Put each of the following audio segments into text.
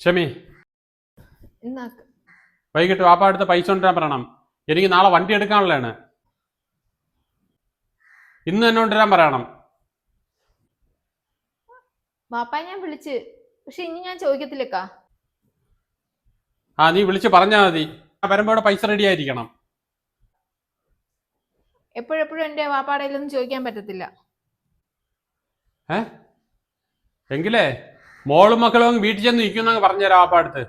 ഷമി, എന്നാക്ക് വൈകിട്ട് വാപ്പ അടുത്ത് പൈസ കൊണ്ടുവരാൻ പറയണം. എനിക്ക് നാളെ വണ്ടി എടുക്കാനുള്ളതാണ്. ഇന്ന് തന്നെ കൊണ്ടുവരാൻ പറയണം. വാപ്പാ ഞാൻ വിളിച്ച്, പക്ഷെ ഇനി ഞാൻ ചോദിക്കത്തില്ലേക്കാ. നീ വിളിച്ച് പറഞ്ഞാൽ മതി. വരുമ്പോൾ ഇവിടെ പൈസ റെഡി ആയിരിക്കണം. എപ്പോഴെപ്പോഴും എന്റെ വാപ്പാടെ ഒന്നും ചോദിക്കാൻ പറ്റത്തില്ല. എങ്കിലേ മോളും മക്കളും അങ്ങ് വീട്ടിൽ ചെന്ന് നിൽക്കുന്നങ്ങ് പറഞ്ഞുതരാം വാപ്പ അടുത്ത്.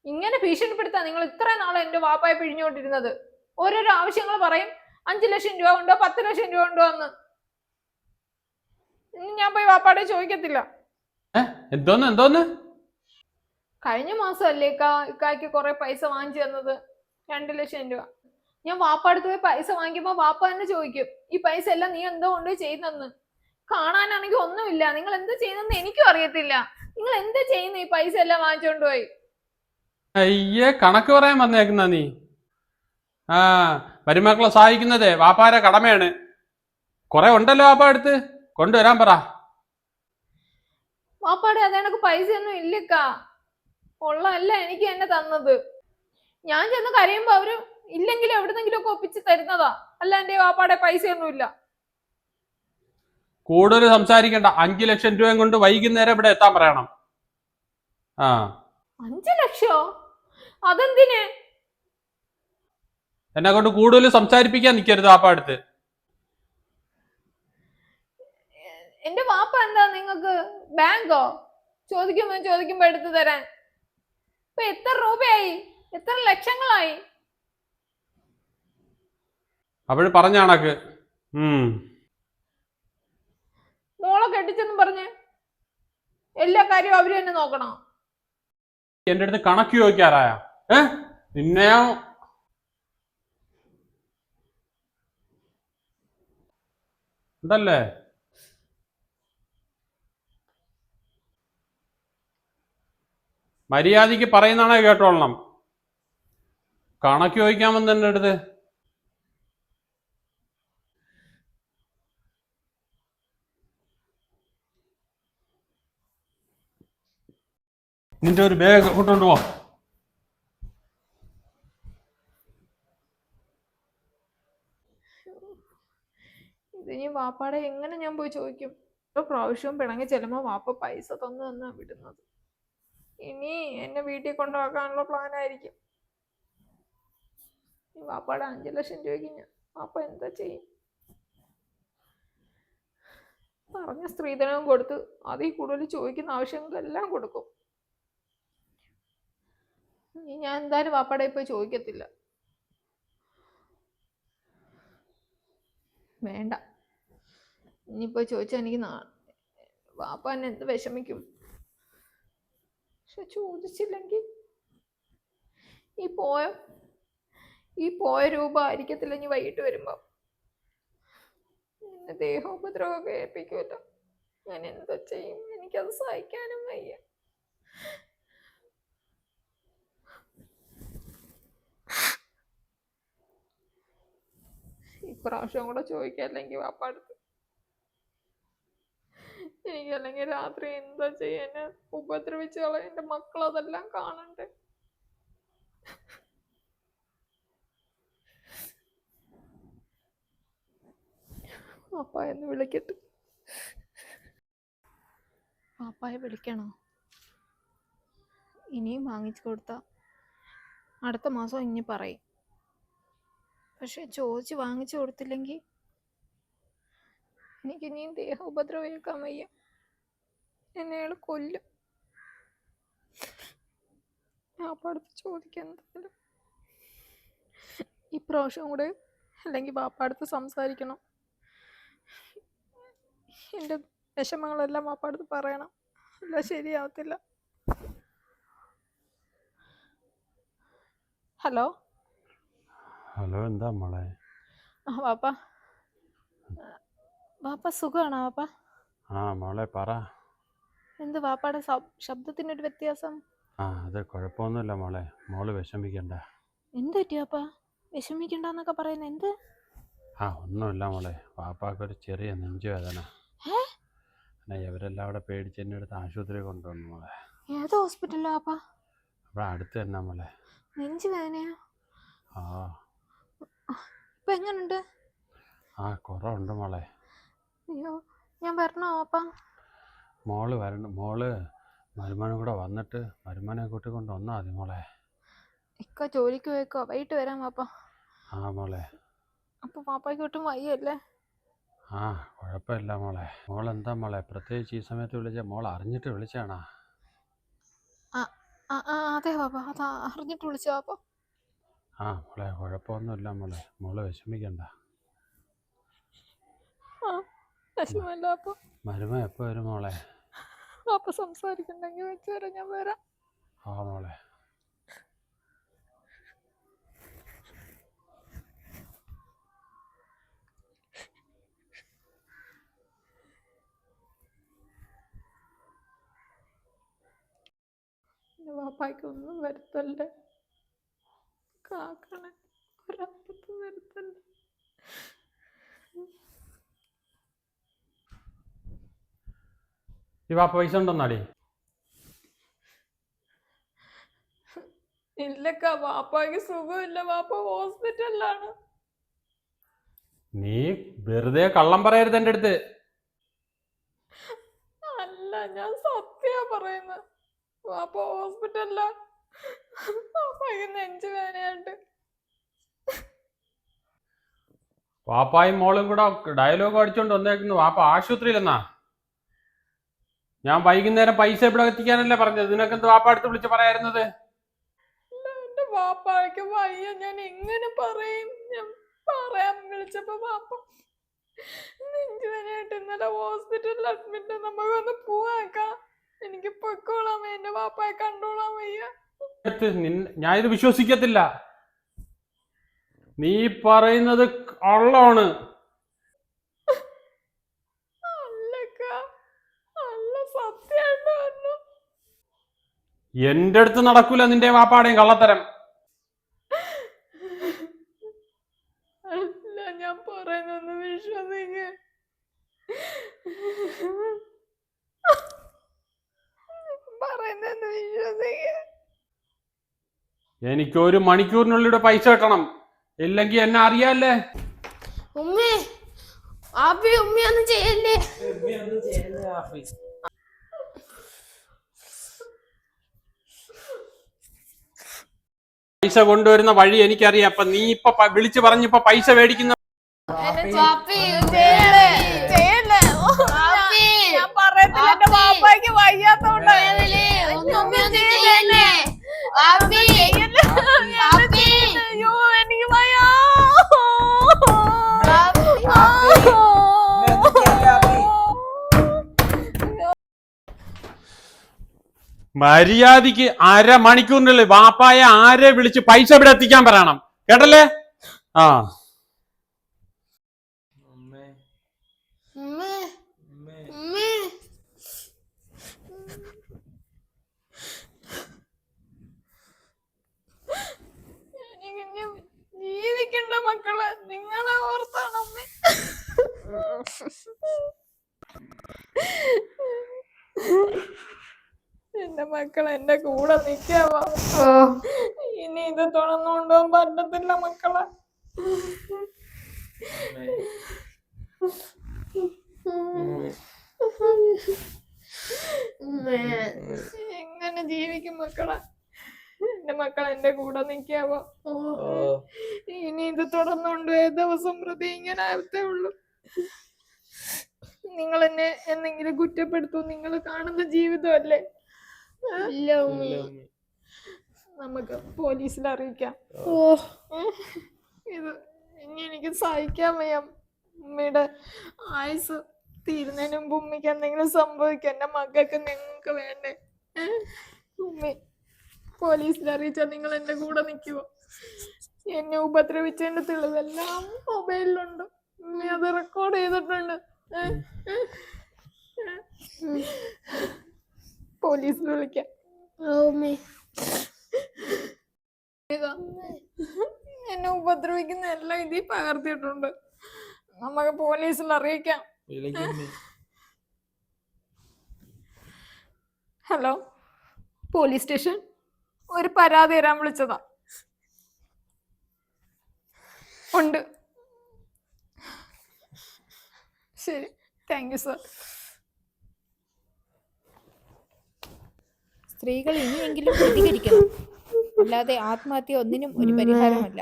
ഇങ്ങനെ ഭീഷണിപ്പെടുത്താ നിങ്ങൾ ഇത്രയും നാളെ എന്റെ വാപ്പായെ പിഴിഞ്ഞുകൊണ്ടിരുന്നത്. ഓരോരോ ആവശ്യങ്ങൾ പറയും, 5 ലക്ഷം രൂപ ഉണ്ടോ 10 ലക്ഷം രൂപ ഉണ്ടോ എന്ന്. ഇനി ഞാൻ പോയി വാപ്പാടെ ചോദിക്കത്തില്ല. എന്തോന്ന് കഴിഞ്ഞ മാസം അല്ലേ ഇക്കായ്ക്ക് കുറെ പൈസ വാങ്ങിച്ചു തന്നത്, 2 ലക്ഷം രൂപ. ഞാൻ വാപ്പാടുത്ത് പോയി പൈസ വാങ്ങിക്കുമ്പോ വാപ്പ തന്നെ ചോദിക്കും, ഈ പൈസ എല്ലാം നീ എന്തോ കൊണ്ടുപോയി ചെയ്യുന്നെന്ന്. കാണാനാണെങ്കിൽ ഒന്നുമില്ല, നിങ്ങൾ എന്ത് ചെയ്യുന്നെന്ന് എനിക്കും അറിയത്തില്ല. നിങ്ങൾ എന്ത് ചെയ്യുന്നു ഈ പൈസ എല്ലാം വാങ്ങിച്ചോണ്ട് പോയി? അയ്യേ, കണക്ക് പറയാൻ വന്നേക്കുന്ന നീ. മരുമക്കളെ സഹായിക്കുന്നതേ വാപ്പാരെ കടമയാണ്. കുറെ ഉണ്ടല്ലോ വാപ്പ അടുത്ത്, കൊണ്ടുവരാൻ പറ. വാപ്പാടെ അതേണക്ക് പൈസയൊന്നും ഇല്ലക്കാ. ഉള്ളതല്ല എനിക്ക് എന്നെ തന്നത്. ഞാൻ ചെന്ന് കരയുമ്പോ അവര് ഇല്ലെങ്കിലും എവിടുന്നെങ്കിലും ഒക്കെ ഒപ്പിച്ച് തരുന്നതാ. അല്ല എന്റെ വാപ്പാടെ പൈസയൊന്നും ഇല്ല. കൂടുതൽ സംസാരിക്കണ്ട. 5 ലക്ഷം രൂപയും കൊണ്ട് വൈകുന്നേരം ഇവിടെ എത്താൻ പറയണം. 5 ലക്ഷോ? അതെന്തിന്? എന്നെ കൊണ്ട് കൂടുതൽ സംസാരിപ്പിക്കാൻ നിൽക്കരുത് വാപ്പ അടുത്ത്. എന്റെ വാപ്പ എന്താ നിങ്ങൾക്ക് ബാങ്കോ? ചോദിക്കുമ്പോ എടുത്തു തരാൻ. ഇപ്പൊ എത്ര രൂപയായി, എത്ര ലക്ഷങ്ങളായി? അവള് പറഞ്ഞ കണക്ക്. മോളെ കെട്ടിച്ചെന്ന് പറഞ്ഞ് എല്ലാ കാര്യവും അവര് തന്നെ നോക്കണം. എന്റെ അടുത്ത് കണക്ക് ചോദിക്കാറായ നിന്നെയോ? എന്തല്ലേ മര്യാദക്ക് പറയുന്നതാണേ കേട്ടോളണം. കണക്ക് ചോദിക്കാൻ വന്ന എന്റെ അടുത്ത്. നിന്റെ ഒരു ബാഗ് കൊണ്ടുകൊണ്ട് പോ. ഇതിനി വാപ്പാടെ എങ്ങനെ ഞാൻ പോയി ചോദിക്കും? ഓരോ പ്രാവശ്യവും പിണങ്ങി ചെല്ലുമ്പോ വാപ്പ പൈസ തന്നാ വിടുന്നത്. ഇനി എന്നെ വീട്ടിൽ കൊണ്ടുപോകാനുള്ള പ്ലാൻ ആയിരിക്കും. വാപ്പാടെ 5 ലക്ഷം രൂപയ്ക്ക് ഞാൻ വാപ്പ എന്താ ചെയ്യും? പറഞ്ഞ സ്ത്രീധനവും കൊടുത്ത് അതിൽ കൂടുതൽ ചോദിക്കുന്ന ആവശ്യങ്ങളെല്ലാം കൊടുക്കും. ഞാൻ എന്തായാലും വാപ്പാടെ പോയി ചോദിക്കത്തില്ല. വേണ്ട, ഇനിയിപ്പോ ചോദിച്ചാൽ എനിക്ക് വാപ്പ എന്നെ എന്ത് വിഷമിക്കും. പക്ഷെ ചോദിച്ചില്ലെങ്കിൽ ഈ പോയ രൂപ ആയിരിക്കത്തില്ല ഇനി വൈകിട്ട് വരുമ്പോ എന്നെ ദേഹോപദ്രവമൊക്കെ ഏൽപ്പിക്കുമല്ലോ. ഞാൻ എന്താ ചെയ്യും? എനിക്കത് സഹിക്കാനും വയ്യ. ഇപ്രാവശ്യം കൂടെ ചോദിക്കല്ലെങ്കിൽ വാപ്പാടുത്ത്. എനിക്കല്ലെങ്കിൽ രാത്രി എന്താ ചെയ്യാൻ? ഉപദ്രവിച്ച് എന്റെ മക്കൾ അതെല്ലാം കാണണ്ടേ? പാപ്പായെന്ന് വിളിക്കട്ടെ. പാപ്പായെ വിളിക്കണോ? ഇനിയും വാങ്ങിച്ചു കൊടുത്ത അടുത്ത മാസം ഇനി പറയും. പക്ഷെ ചോദിച്ച് വാങ്ങിച്ചു കൊടുത്തില്ലെങ്കിൽ എനിക്ക് ഇനിയും ദേഹ ഉപദ്രവിക്കാൻ വയ്യ. എന്നെ അയാൾ കൊല്ലും. വാപ്പാടുത്ത് ചോദിക്കാൻ എന്തായാലും ഇപ്രാവശ്യം കൂടെ അല്ലെങ്കിൽ വാപ്പാടുത്ത് സംസാരിക്കണം. എൻ്റെ വിഷമങ്ങളെല്ലാം വാപ്പാടുത്ത് പറയണം. അല്ല ശരിയാവത്തില്ല. ഹലോ ഹലോ, എന്താ മോളെ? വാപ്പ സുഖമാണോ വാപ്പ? മോളെ പറ. എന്ത് വാപ്പാടെ ശബ്ദത്തിനൊരു വ്യത്യാസം? അത് കുഴപ്പമൊന്നുമില്ല മോളെ, മോള് വിഷമിക്കണ്ട. എന്ത് പറ്റി വാപ്പ വിഷമിക്കണ്ടെന്നൊക്കെ പറയുന്നത്? എന്ത്? ഒന്നുമില്ല മോളെ, വാപ്പാക്കൊരു ചെറിയ നെഞ്ചുവേദന. ഇവരെല്ലാം അവിടെ പേടിച്ച് എന്നെ എടുത്ത് ആശുപത്രി കൊണ്ടുവന്നു മോളെ. ഏത് ഹോസ്പിറ്റലിലാ വാപ്പ? അവിടെ അടുത്ത് തന്നെ മോളെ. നെഞ്ചു വേദനയോ? ആ ഇപ്പൊ എങ്ങനുണ്ട്? ആ കുറവുണ്ട് മോളെ. അയ്യോ, ഞാൻ വരണോ വാപ്പ? മോള് വരണം. മോള് മരുമോനും കൂടെ വന്നിട്ട് മരുമോനെ കൂട്ടിക്കൊണ്ട് വന്നാൽ മതി മോളെ. ഇക്ക ജോലിക്ക് പോയിക്കോ, വൈകിട്ട് വരാം വാപ്പ. ആ മോളെ. അപ്പൊ വാപ്പയ്ക്ക് ഒട്ടും വയ്യല്ലേ? ആ കുഴപ്പമില്ല മോളെ. മോളെന്താ മോളെ പ്രത്യേകിച്ച് ഈ സമയത്ത് വിളിച്ച? മോൾ അറിഞ്ഞിട്ട് വിളിച്ചാണോ? അതെ വാപ്പ, അതാ അറിഞ്ഞിട്ട് വിളിച്ചോ വാപ്പ. ആ മോളെ കുഴപ്പമൊന്നുമില്ല മോളെ. മോള് വിഷമിക്കണ്ട. വിഷമല്ല വാപ്പ. മരുമ എപ്പോൾ വരും മോളെ? വാപ്പ സംസാരിക്കണ്ടെങ്കിൽ വെച്ചുതരാം, ഞാൻ വരാം. ആ മോളെ. വാപ്പായ്ക്കൊന്നും വരുത്തല്ലേ, കാക്കണേ, ഒരപ്പത്തും വരുത്തല്ലേ. ഈ വാപ്പ പൈസ ഉണ്ടോന്നാടി? ഇല്ലക്ക, വാപ്പായ്ക്ക് സുഖമില്ല, വാപ്പ ഹോസ്പിറ്റലിലാണ്. നീ വെറുതെ കള്ളം പറയരുത് എൻ്റെ അടുത്ത്. അല്ല, ഞാൻ സത്യാ പറയുന്നത്. വാപ്പ ഹോസ്പിറ്റലിലാ, വാപ്പായ്ക്ക് നെഞ്ചു വേദനയായിട്ട്. വാപ്പായും മോളും കൂടെ ഡയലോഗ് അടിച്ചോണ്ട് വന്നേക്കുന്നു. വാപ്പ ആശുപത്രിയിലെന്നാ. ഞാൻ വൈകുന്നേരം പൈസ ഇവിടെ എത്തിക്കാനല്ലേ പറഞ്ഞത്. നിനക്കെന്ത് വാപ്പ അടുത്ത് വിളിച്ച് പറയായിരുന്നത്? എന്റെ വാപ്പായ്ക്ക് വയ്യ, ഞാൻ എങ്ങനെ പറയും? ഞാൻ പറയാൻ വിളിച്ചപ്പോ വാപ്പ നെഞ്ചുവേദനയായിട്ട് ഇന്നലെ ഹോസ്പിറ്റലിൽ അഡ്മിറ്റ്, നമുക്കൊന്ന് പോവാക്കാം, എനിക്ക് പൊക്കോളാം, എന്റെ വാപ്പായെ കണ്ടോളാൻ വയ്യ. ഞാനിത് വിശ്വസിക്കത്തില്ല. നീ പറയുന്നത് കള്ളമാണ്. അല്ലക്ക, അല്ല, സത്യായിട്ട് പറഞ്ഞു. എന്റെ അടുത്ത് നടക്കൂല നിന്റെ വാപ്പാടെയും കള്ളത്തരം. അല്ല, ഞാൻ പറയുന്നൊന്ന് വിശ്വസിക്ക. പറയുന്നൊന്ന് വിശ്വസിക്ക. എനിക്ക് 1 മണിക്കൂറിനുള്ളിൽ പൈസ കിട്ടണം, ഇല്ലെങ്കിൽ എന്നെ അറിയാല്ലേ. ഉമ്മേ, ആപ്പി ഉമ്മയൊന്നും ചെയ്യല്ലേ. പൈസ കൊണ്ടുവരുന്ന വഴി എനിക്കറിയാം. അപ്പൊ നീ ഇപ്പൊ വിളിച്ചു പറഞ്ഞിപ്പോ പൈസ മേടിക്കുന്ന ഞാൻ പറയത്തില്ല, എന്റെ വാപ്പായ്ക്ക് വയ്യാത്തോണ്ട്. അയ്യോ, എനിക്ക് വയ്യ. മര്യാദക്ക് 1/2 മണിക്കൂറിനുള്ളിൽ വാപ്പായെ ആരെ വിളിച്ച് പൈസ ഇവിടെ എത്തിക്കാൻ പറയണം, കേട്ടല്ലേ? ആ ജീവിക്കണ്ട മക്കളെ, നിങ്ങളെ ഓർത്താണ് അമ്മേ. എന്റെ മക്കൾ എന്റെ കൂടെ നിക്കാവാ. ഇനി ഇത് തുറന്നുകൊണ്ടുപോകാൻ പറ്റത്തില്ല മക്കളെ. എങ്ങനെ ജീവിക്കും മക്കളെ? എന്റെ മക്കൾ എന്റെ കൂടെ നിക്കാവോ? ഇനി ഇത് തുടർന്നുകൊണ്ടുപോയ ദിവസം പ്രതി ഇങ്ങനെ ആവത്തേ ഉള്ളൂ. നിങ്ങൾ എന്നെ എന്തെങ്കിലും കുറ്റപ്പെടുത്തൂ? നിങ്ങൾ കാണുന്ന ജീവിതമല്ലേ? നമുക്ക് പോലീസിൽ അറിയിക്കാം. ഇത് ഇനി എനിക്ക് സഹിക്കാൻ വയ്യ. ഉമ്മയുടെ ആയുസ് തീരുന്നതിന് മുമ്പ് ഉമ്മയ്ക്ക് എന്തെങ്കിലും സംഭവിക്കാം. എന്റെ മക്കൾക്ക് നിങ്ങൾക്ക് വേണ്ടേ? ഉമ്മ പോലീസിൽ അറിയിച്ചാൽ നിങ്ങൾ എന്റെ കൂടെ നിൽക്കുവോ? എന്നെ ഉപദ്രവിച്ചതിന്റെ തെളിവെല്ലാം മൊബൈലിലുണ്ട്. ഉമ്മ അത് റെക്കോർഡ് ചെയ്തിട്ടുണ്ട്. പോലീസിൽ വിളിക്കാം. എന്നെ ഉപദ്രവിക്കുന്ന എല്ലാം ഇതിൽ പകർത്തിയിട്ടുണ്ട്. നമുക്ക് പോലീസിൽ അറിയിക്കാം. Hello, police station. ഒരു പരാതി തരാൻ വിളിച്ചതാ. ഉണ്ട്. ശരി, താങ്ക് യു സർ. സ്ത്രീകൾ ഇനിയെങ്കിലും പ്രതികരിക്കണം, അല്ലാതെ ആത്മഹത്യ ഒന്നിനും ഒരു പരിഹാരമല്ല.